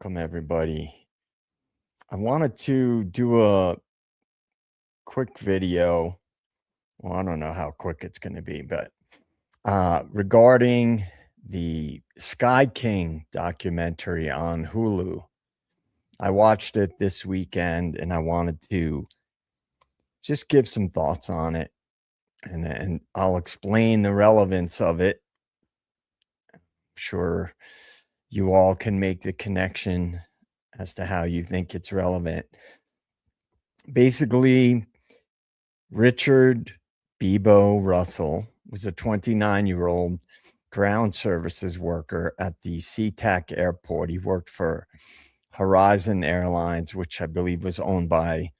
Welcome, everybody. I wanted to do a quick video. Well, I don't know how quick it's going to be, but regarding the Sky King documentary on Hulu. I watched it this weekend and I wanted to just give some thoughts on it, and I'll explain the relevance of it. I'm sure you all can make the connection as to how you think it's relevant. Basically, Richard Beebo Russell was a 29-year-old ground services worker at the SeaTac airport. He worked for Horizon Airlines, which I believe was owned by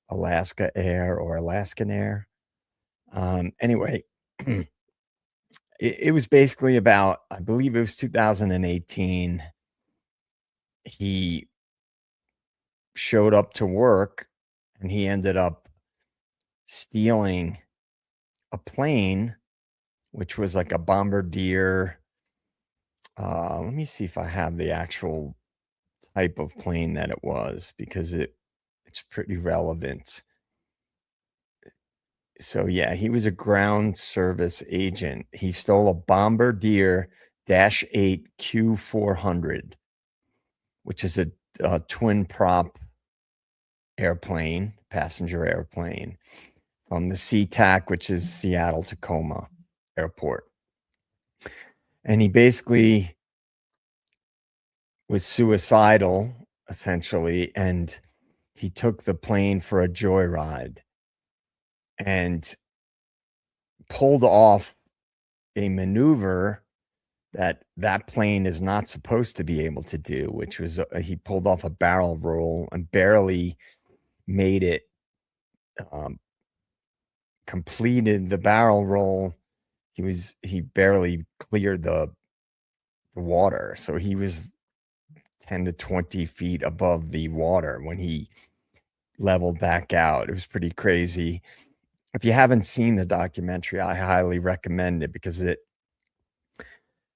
Alaska Air or Alaskan Air. Anyway, it was basically about, I believe it was 2018. He showed up to work and he ended up stealing a plane, which was like a bombardier. Let me see if I have the actual type of plane that it was, because it's pretty relevant. So yeah, he was a ground service agent. He stole a Bombardier Dash 8 Q400, which is a twin prop airplane, passenger airplane, from the SeaTac, which is Seattle Tacoma Airport. And he basically was suicidal, essentially, and he took the plane for a joyride and pulled off a maneuver that plane is not supposed to be able to do, which was he pulled off a barrel roll and barely made it, completed the barrel roll. He barely cleared the water, so he was 10 to 20 feet above the water when he leveled back out. It was pretty crazy. If you haven't seen the documentary, I highly recommend it, because the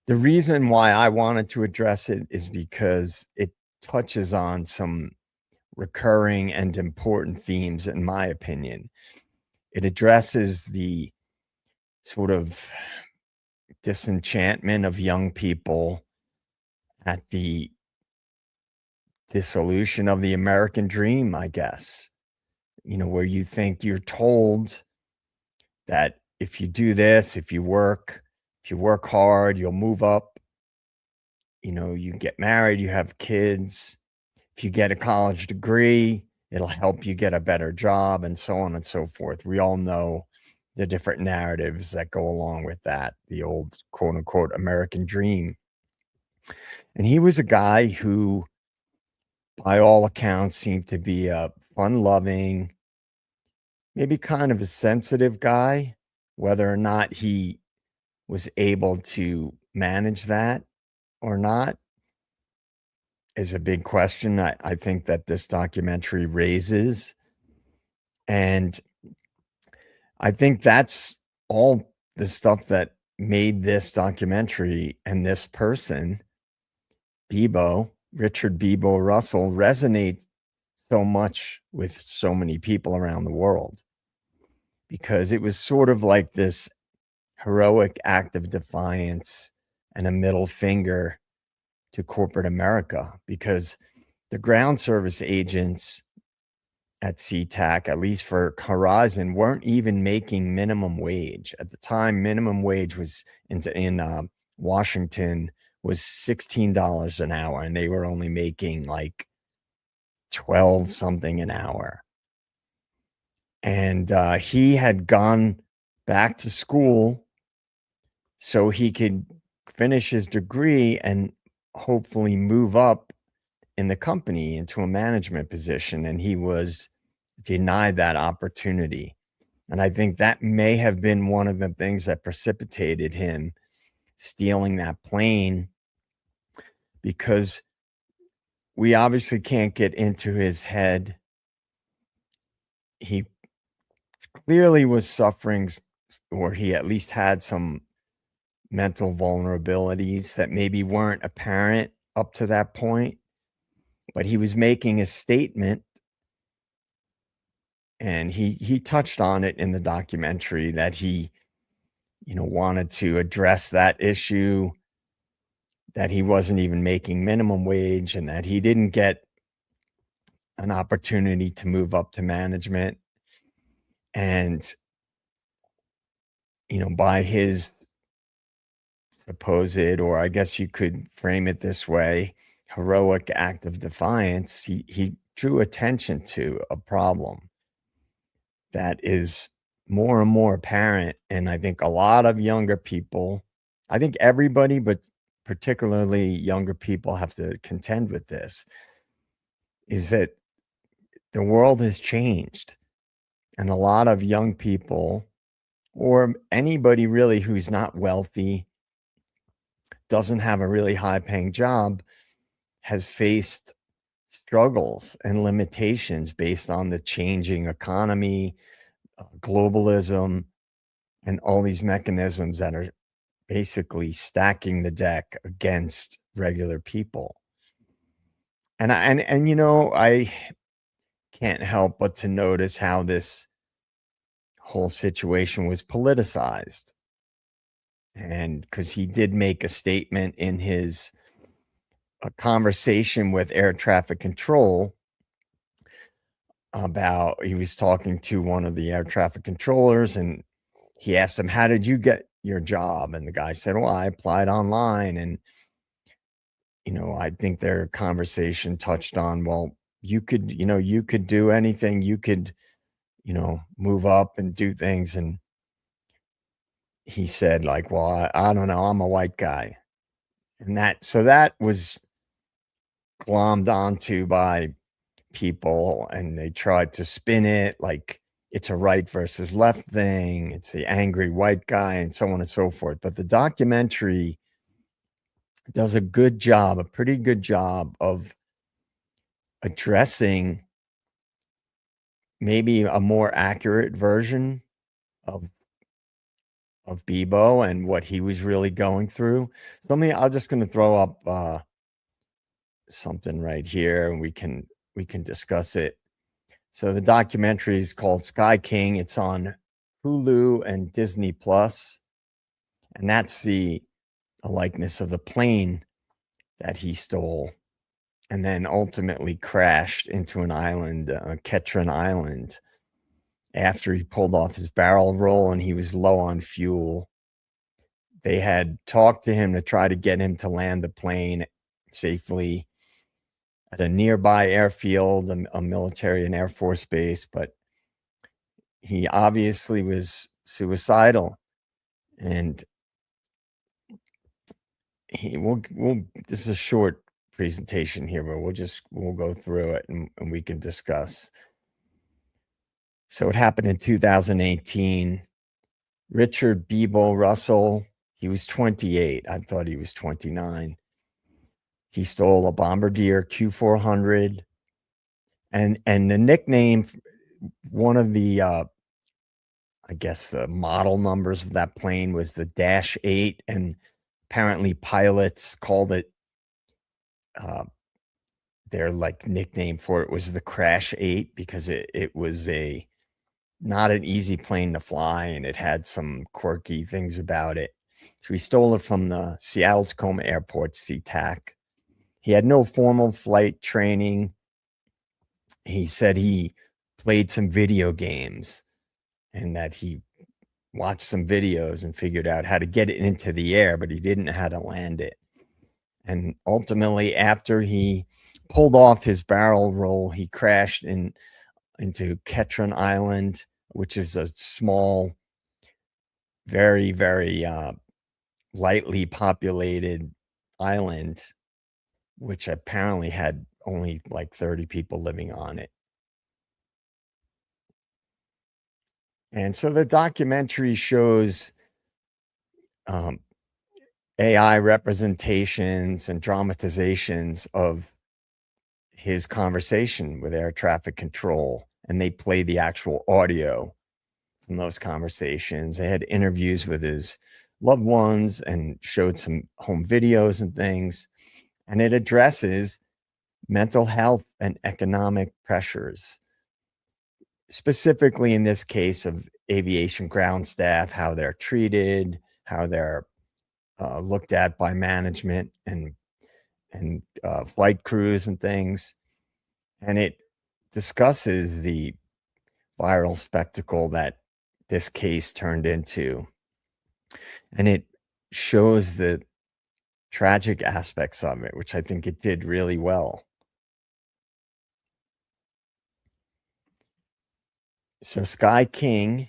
reason why I wanted to address it is because it touches on some recurring and important themes, in my opinion. It addresses the sort of disenchantment of young people at the dissolution of the American dream, I guess. Where you think you're told that if you do this, if you work hard, you'll move up. You get married, you have kids. If you get a college degree, it'll help you get a better job, and so on and so forth. We all know the different narratives that go along with that, the old quote unquote American dream. And he was a guy who, by all accounts, seemed to be a fun loving, maybe kind of a sensitive guy. Whether or not he was able to manage that or not is a big question I think that this documentary raises. And I think that's all the stuff that made this documentary and this person, Richard Beebo Russell, resonate so much with so many people around the world, because it was sort of like this heroic act of defiance and a middle finger to corporate America, because the ground service agents at SeaTac, at least for Horizon, weren't even making minimum wage. At the time, minimum wage was in Washington was $16 an hour, and they were only making like 12 something an hour. And he had gone back to school so he could finish his degree and hopefully move up in the company into a management position, and he was denied that opportunity. And I think that may have been one of the things that precipitated him stealing that plane, because we obviously can't get into his head. He clearly was suffering, or he at least had some mental vulnerabilities that maybe weren't apparent up to that point. but he was making a statement, and he touched on it in the documentary that he, wanted to address that issue, that he wasn't even making minimum wage and that he didn't get an opportunity to move up to management. And, by his supposed, or I guess you could frame it this way, heroic act of defiance, he drew attention to a problem that is more and more apparent. And I think a lot of younger people, I think everybody, but particularly younger people, have to contend with this, is that the world has changed. And a lot of young people, or anybody really who's not wealthy, doesn't have a really high paying job, has faced struggles and limitations based on the changing economy, globalism, and all these mechanisms that are basically stacking the deck against regular people. I can't help but to notice how this whole situation was politicized. And because he did make a statement in his a conversation with air traffic control about, he was talking to one of the air traffic controllers, and he asked him, "How did you get your job?" And the guy said, "Well, I applied online." And I think their conversation touched on, well, you could do anything, you could, move up and do things. And he said, like, "Well, I don't know, I'm a white guy." And that was glommed onto by people, and they tried to spin it like it's a right versus left thing, it's the angry white guy, and so on and so forth. But the documentary does a pretty good job of addressing maybe a more accurate version of Beebo and what he was really going through. So I'm just gonna throw up something right here, and we can discuss it. So the documentary is called Sky King. It's on Hulu and Disney Plus, and that's the a likeness of the plane that he stole and then ultimately crashed into an island, Ketron Island, after he pulled off his barrel roll and he was low on fuel. They had talked to him to try to get him to land the plane safely at a nearby airfield, a military and Air Force base, but he obviously was suicidal. And this is a short presentation here, but we'll go through it, and we can discuss. So it happened in 2018. Richard Beebo Russell, he was 28. I thought he was 29. He stole a Bombardier Q400, and the nickname, one of the I guess the model numbers of that plane was the Dash 8, and apparently pilots called it, uh, their like nickname for it was the Crash 8, because it was a not an easy plane to fly, and it had some quirky things about it. So he stole it from the Seattle Tacoma Airport, SeaTac. He had no formal flight training. He said he played some video games and that he watched some videos and figured out how to get it into the air, but he didn't know how to land it. And ultimately, after he pulled off his barrel roll, he crashed into Ketron Island, which is a small, very, very lightly populated island, which apparently had only like 30 people living on it. And so the documentary shows um, AI representations and dramatizations of his conversation with air traffic control, and they play the actual audio from those conversations. They had interviews with his loved ones and showed some home videos and things. And it addresses mental health and economic pressures, specifically in this case of aviation ground staff, how they're treated, how they're looked at by management and flight crews and things. And it discusses the viral spectacle that this case turned into. And it shows the tragic aspects of it, which I think it did really well. So Sky King,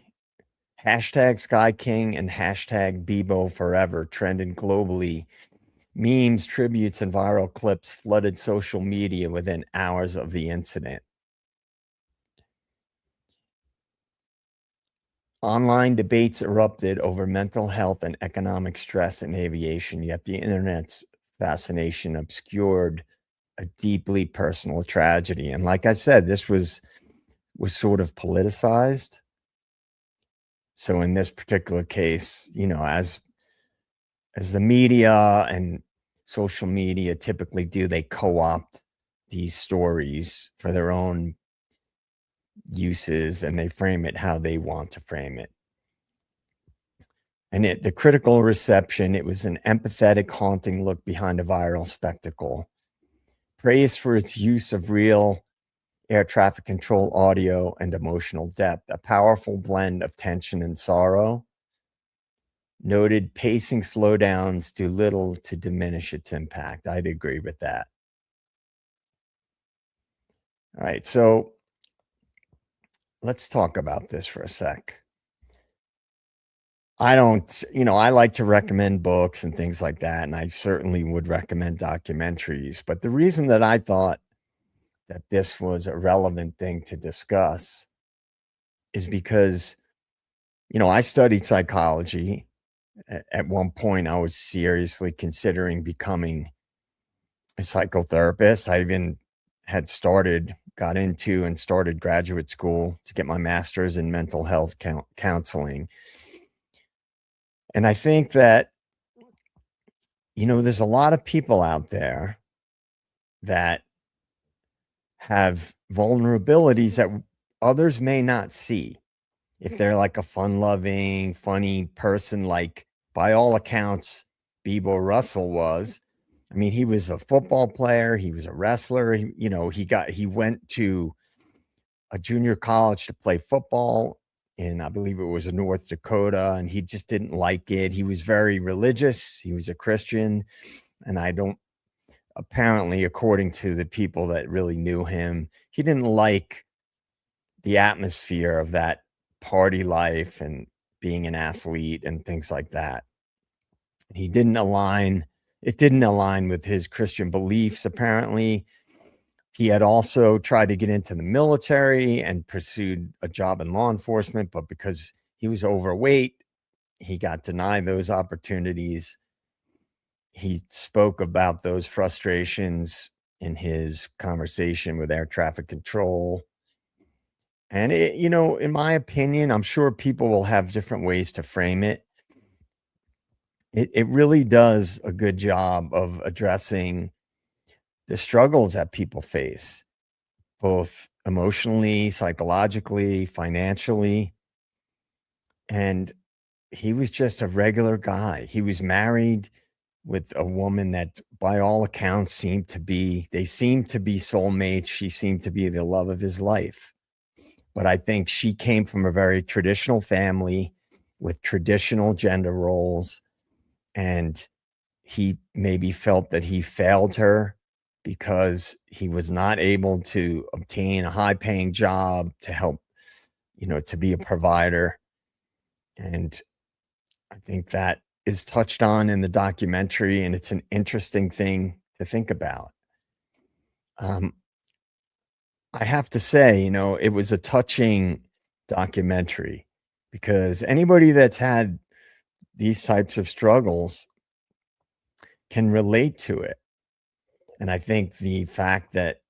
hashtag Sky King and hashtag Beebo forever trended globally. Memes, tributes, and viral clips flooded social media within hours of the incident. Online debates erupted over mental health and economic stress in aviation, yet the internet's fascination obscured a deeply personal tragedy. And like I said, this was sort of politicized. So in this particular case, as the media and social media typically do, they co-opt these stories for their own uses and they frame it how they want to frame it. And the critical reception, it was an empathetic, haunting look behind a viral spectacle. Praised for its use of real air traffic control audio and emotional depth, a powerful blend of tension and sorrow. Noted pacing slowdowns do little to diminish its impact. I'd agree with that. All right, so let's talk about this for a sec. I don't, I like to recommend books and things like that, and I certainly would recommend documentaries. But the reason that I thought that this was a relevant thing to discuss is because, I studied psychology. At one point, I was seriously considering becoming a psychotherapist. I even got into and started graduate school to get my master's in mental health counseling. And I think that, there's a lot of people out there that have vulnerabilities that others may not see. If they're like a fun-loving, funny person, like by all accounts, Beebo Russell was. I mean, he was a football player, he was a wrestler, he went to a junior college to play football in, I believe it was North Dakota, and he just didn't like it. He was very religious, he was a Christian, and I don't apparently, according to the people that really knew him, he didn't like the atmosphere of that party life and being an athlete and things like that. He didn't align it didn't align with his Christian beliefs, apparently. He had also tried to get into the military and pursued a job in law enforcement, but because he was overweight, he got denied those opportunities. He spoke about those frustrations in his conversation with air traffic control. And in my opinion, I'm sure people will have different ways to frame it. It really does a good job of addressing the struggles that people face, both emotionally, psychologically, financially. And he was just a regular guy. He was married with a woman that by all accounts seemed to be soulmates. She seemed to be the love of his life. But I think she came from a very traditional family with traditional gender roles, and he maybe felt that he failed her because he was not able to obtain a high-paying job to help, to be a provider, and I think that is touched on in the documentary, and it's an interesting thing to think about. Um, I have to say, it was a touching documentary because anybody that's had these types of struggles can relate to it. And I think the fact that,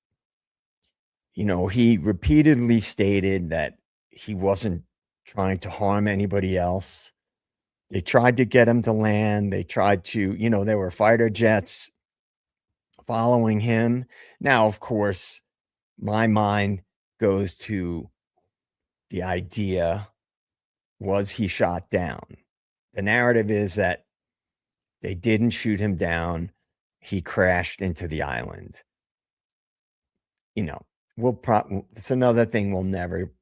he repeatedly stated that he wasn't trying to harm anybody else. They tried to get him to land. They tried to, there were fighter jets following him. Now, of course, my mind goes to the idea, was he shot down? The narrative is that they didn't shoot him down. He crashed into the island. You know, it's another thing we'll never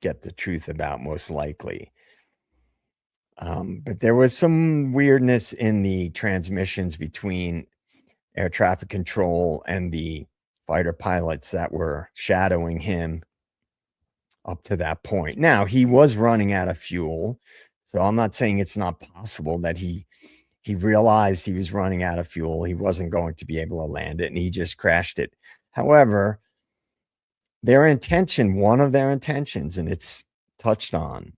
get the truth about, most likely. But there was some weirdness in the transmissions between air traffic control and the fighter pilots that were shadowing him up to that point. Now, he was running out of fuel, so I'm not saying it's not possible that he realized he was running out of fuel. He wasn't going to be able to land it, and he just crashed it. However, one of their intentions, and it's touched on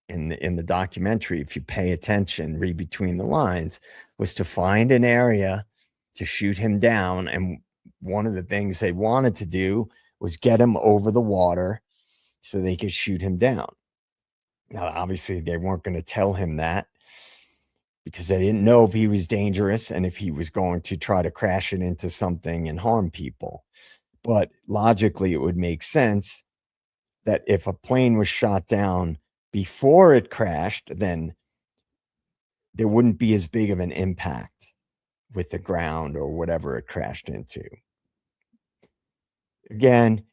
in the documentary, if you pay attention, read between the lines, was to find an area to shoot him down. And one of the things they wanted to do was get him over the water so they could shoot him down. Now, obviously, they weren't going to tell him that because they didn't know if he was dangerous and if he was going to try to crash it into something and harm people. But logically, it would make sense that if a plane was shot down before it crashed, then there wouldn't be as big of an impact with the ground or whatever it crashed into. Again,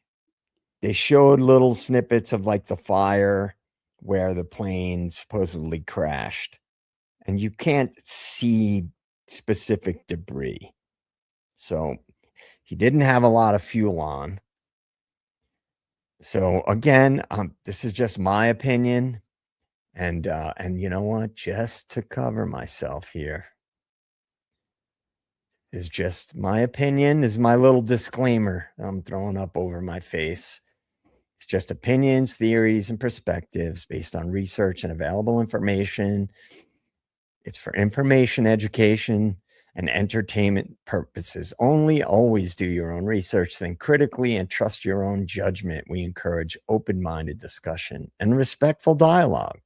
they showed little snippets of like the fire where the plane supposedly crashed, and you can't see specific debris. So he didn't have a lot of fuel on. So again, this is just my opinion. And you know what? Just to cover myself here is just my opinion, is my little disclaimer I'm throwing up over my face. It's just opinions, theories, and perspectives based on research and available information. It's for information, education, and entertainment purposes only. Always do your own research, think critically, and trust your own judgment. We encourage open-minded discussion and respectful dialogue.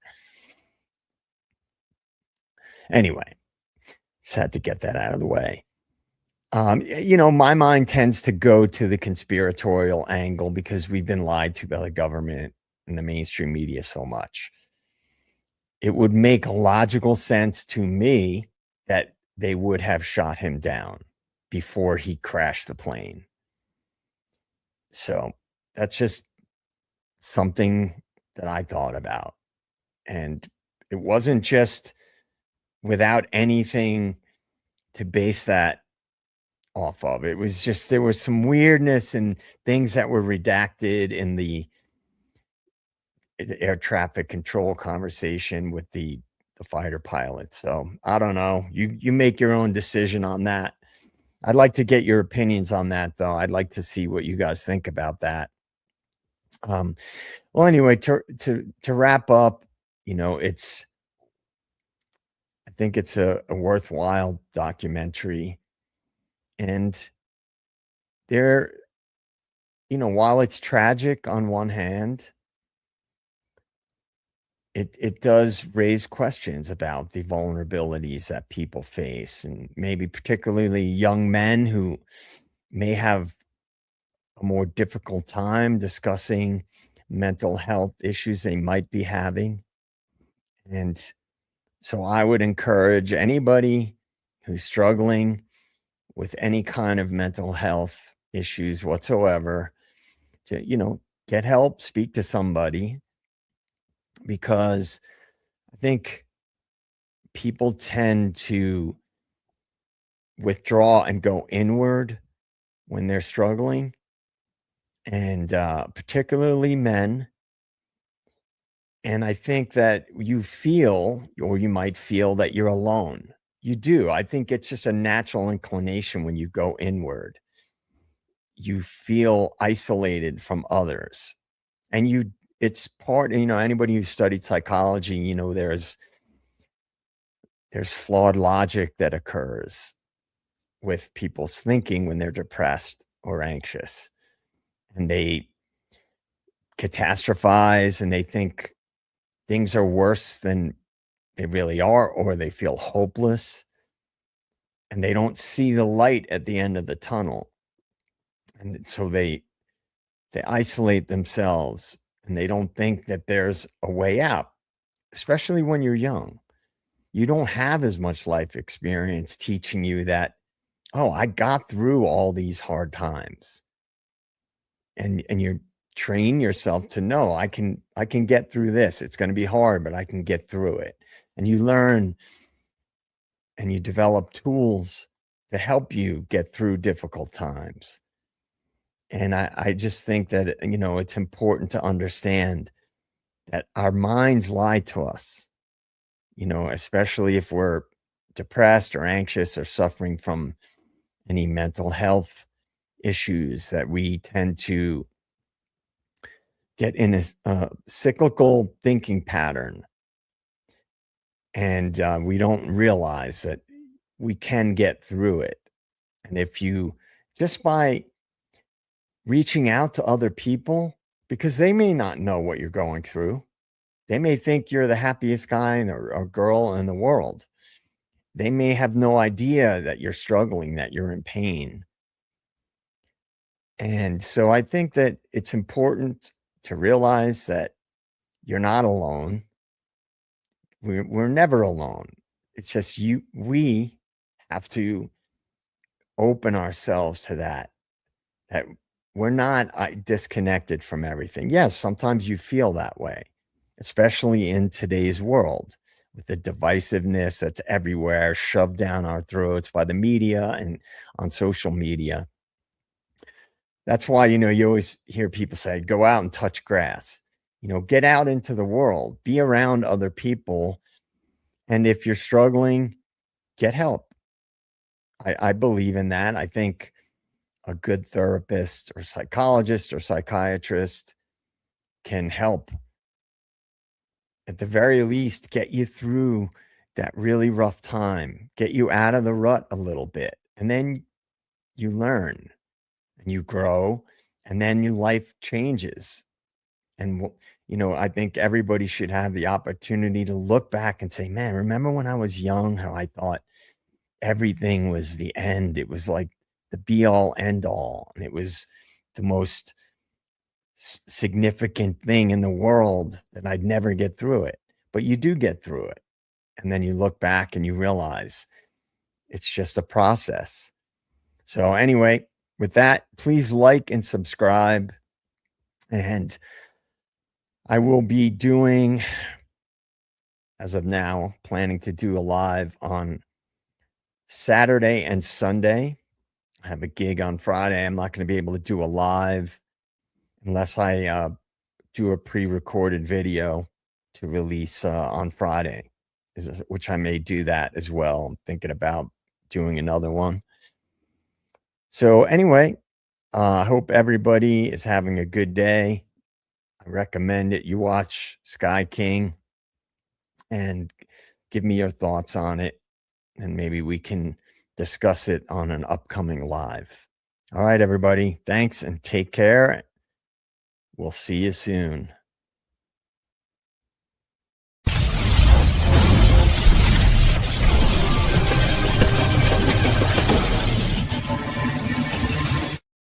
Anyway, just had to get that out of the way. My mind tends to go to the conspiratorial angle because we've been lied to by the government and the mainstream media so much. It would make logical sense to me that they would have shot him down before he crashed the plane. So that's just something that I thought about. And it wasn't just without anything to base that off of. It was just, there was some weirdness and things that were redacted in the air traffic control conversation with the fighter pilot. So I don't know. You make your own decision on that. I'd like to get your opinions on that, though. I'd like to see what you guys think about that. Well, anyway, to wrap up, I think it's a worthwhile documentary. And there, while it's tragic on one hand, it does raise questions about the vulnerabilities that people face, and maybe particularly young men who may have a more difficult time discussing mental health issues they might be having. And so I would encourage anybody who's struggling with any kind of mental health issues whatsoever to, get help, speak to somebody, because I think people tend to withdraw and go inward when they're struggling, and particularly men. And I think that you feel, or you might feel, that you're alone. You do. I think it's just a natural inclination when you go inward. You feel isolated from others. And it's part, anybody who studied psychology, there's flawed logic that occurs with people's thinking when they're depressed or anxious. And they catastrophize and they think things are worse than they really are, or they feel hopeless. and they don't see the light at the end of the tunnel. And so they isolate themselves and they don't think that there's a way out, especially when you're young. You don't have as much life experience teaching you that, oh, I got through all these hard times. And you train yourself to know I can get through this. It's going to be hard, but I can get through it. And you learn and you develop tools to help you get through difficult times. And I just think that, it's important to understand that our minds lie to us, especially if we're depressed or anxious or suffering from any mental health issues, that we tend to get in a cyclical thinking pattern. And we don't realize that we can get through it. And if you just by reaching out to other people, because they may not know what you're going through. They may think you're the happiest guy or girl in the world. They may have no idea that you're struggling, that you're in pain. And so I think that it's important to realize that you're not alone. We're never alone. It's just we have to open ourselves to that we're not disconnected from everything. Yes, sometimes you feel that way, especially in today's world with the divisiveness that's everywhere, shoved down our throats by the media and on social media. That's why, you always hear people say, go out and touch grass, get out into the world, be around other people. And if you're struggling, get help. I believe in that. I think a good therapist or psychologist or psychiatrist can help, at the very least, get you through that really rough time, get you out of the rut a little bit. And then you learn and you grow, and then your life changes. And, I think everybody should have the opportunity to look back and say, man, remember when I was young, how I thought everything was the end? It was like the be all end all. And it was the most significant thing in the world that I'd never get through it. But you do get through it. And then you look back and you realize it's just a process. So, anyway, with that, please like and subscribe. And I will be doing, as of now, planning to do a live on Saturday and Sunday. I have a gig on Friday. I'm not going to be able to do a live unless I do a pre-recorded video to release on Friday, which I may do that as well. I'm thinking about doing another one. So anyway, I hope everybody is having a good day. I recommend it. You watch Sky King and give me your thoughts on it, and maybe we can discuss it on an upcoming live. All right, everybody. Thanks and take care. We'll see you soon.